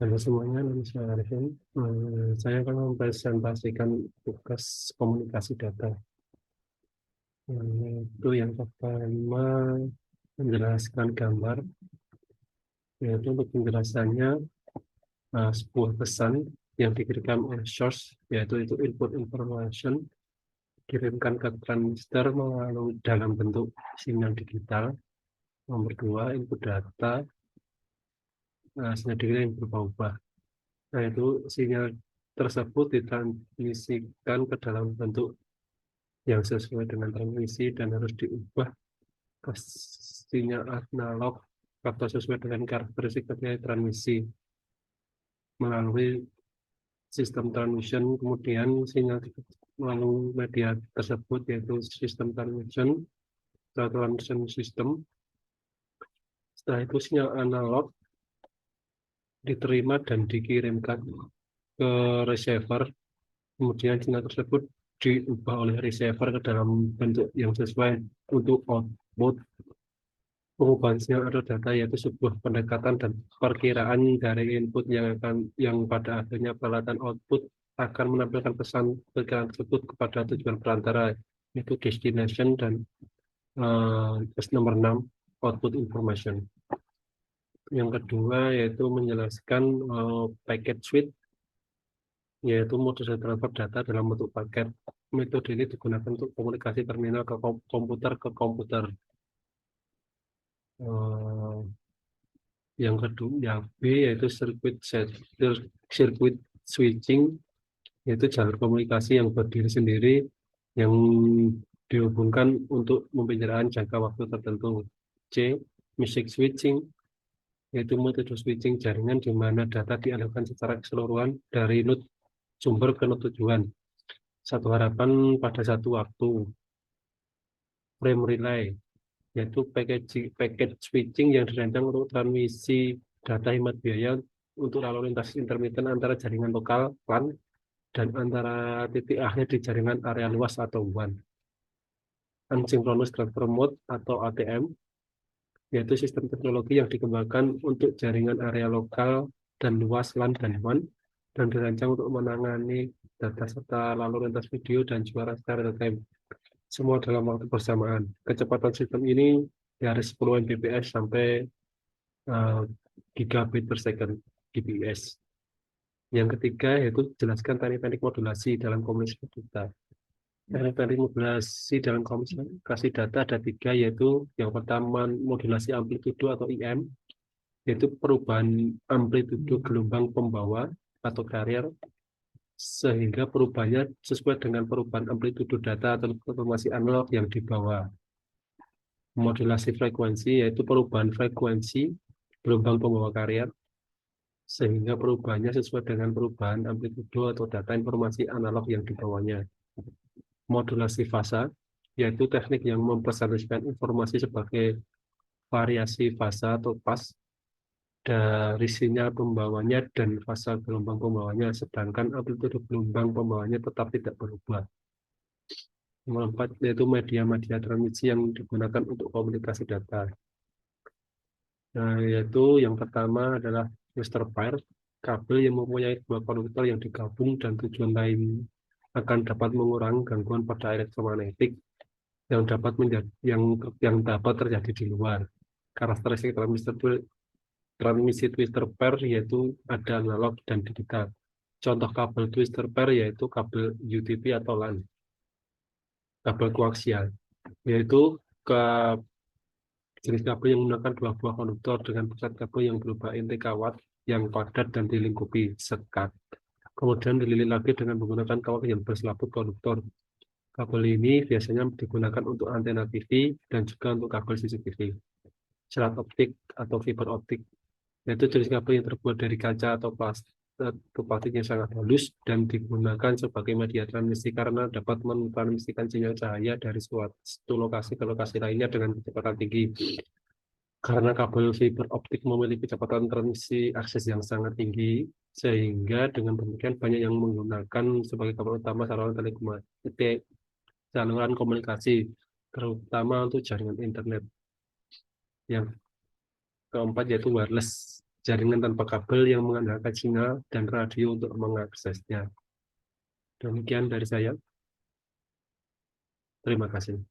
Halo semuanya, nama saya Arifin. Saya akan mempresentasikan tugas komunikasi data. Itu yang pertama menjelaskan gambar, yaitu untuk penjelasannya sebuah pesan yang dikirimkan oleh source, yaitu itu input information, kirimkan ke transmitter melalui dalam bentuk sinyal digital. Nomor dua, input data, sinyal digital yang berubah-ubah. Nah, itu sinyal tersebut ditransmisikan ke dalam bentuk yang sesuai dengan transmisi dan harus diubah ke sinyal analog atau sesuai dengan karakteristik transmisi melalui sistem transmission. Kemudian sinyal melalui media tersebut yaitu sistem transmission atau transmission system. Setelah itu sinyal analog diterima dan dikirimkan ke receiver. Kemudian sinyal tersebut diubah oleh receiver ke dalam bentuk yang sesuai untuk output. Pengubahan sinyal atau data yaitu sebuah pendekatan dan perkiraan dari input yang pada akhirnya peralatan output akan menampilkan pesan perkiraan tersebut kepada tujuan perantara, yaitu destination dan nomor 6 output information. Yang kedua yaitu menjelaskan packet switch, yaitu modus transfer data dalam bentuk paket. Metode ini digunakan untuk komunikasi terminal ke komputer ke komputer. Eh, yang kedua, yang B yaitu circuit switching, yaitu jalur komunikasi yang berdiri sendiri yang dihubungkan untuk pembicaraan jangka waktu tertentu. C, music switching, yaitu metode switching jaringan di mana data dialihkan secara keseluruhan dari node sumber ke node tujuan. Satu harapan pada satu waktu. Frame relay, yaitu packet switching yang dirancang untuk transmisi data hemat biaya untuk lalu lintas intermiten antara jaringan lokal LAN dan antara titik akhir di jaringan area luas atau WAN. Asynchronous Transfer Mode atau ATM, yaitu sistem teknologi yang dikembangkan untuk jaringan area lokal dan luas LAN dan WAN dan dirancang untuk menangani data serta lalu lintas video dan suara secara real time, semua dalam waktu bersamaan. Kecepatan sistem ini dari 10 Mbps sampai gigabit per second, GBS. Yang ketiga yaitu jelaskan teknik-teknik modulasi dalam komunikasi data. Teknik-teknik modulasi dalam komunikasi data ada tiga, yaitu yang pertama modulasi amplitudo atau IM, yaitu perubahan amplitudo gelombang pembawa atau carrier sehingga perubahannya sesuai dengan perubahan amplitudo data atau informasi analog yang dibawa. Modulasi frekuensi yaitu perubahan frekuensi gelombang pembawa carrier sehingga perubahannya sesuai dengan perubahan amplitudo atau data informasi analog yang dibawanya. Modulasi fasa, yaitu teknik yang mempresentasikan informasi sebagai variasi fasa atau pas dari sinyal pembawanya dan fasa gelombang pembawanya, sedangkan amplitudo gelombang pembawanya tetap tidak berubah. Nomor 4 yaitu media-media transmisi yang digunakan untuk komunikasi data. Nah, yaitu yang pertama adalah twister pair, kabel yang mempunyai dua konduktor yang digabung dan tujuan lain akan dapat mengurangi gangguan pada elektromagnetik yang dapat dapat terjadi di luar. Karakteristik transmisi twister pair yaitu ada analog dan digital. Contoh kabel twister pair yaitu kabel UTP atau LAN, kabel koaksial, yaitu ke jenis kabel yang menggunakan dua buah konduktor dengan pusat kabel yang berubah inti kawat yang padat dan dilingkupi sekat. Kemudian dililit lagi dengan menggunakan kawat yang berselaput konduktor. Kabel ini biasanya digunakan untuk antena TV dan juga untuk kabel CCTV. Serat optik atau fiber optik, yaitu jenis kabel yang terbuat dari kaca atau plastik yang sangat halus dan digunakan sebagai media transmisi karena dapat mentransmisikan sinyal cahaya dari suatu lokasi ke lokasi lainnya dengan kecepatan tinggi. Karena kabel fiber optik memiliki kecepatan transmisi akses yang sangat tinggi, sehingga dengan demikian banyak yang menggunakan sebagai kabel utama saluran komunikasi, terutama untuk jaringan internet. Yang keempat yaitu wireless. jaringan tanpa kabel yang mengandalkan sinyal dan radio untuk mengaksesnya. Demikian dari saya. Terima kasih.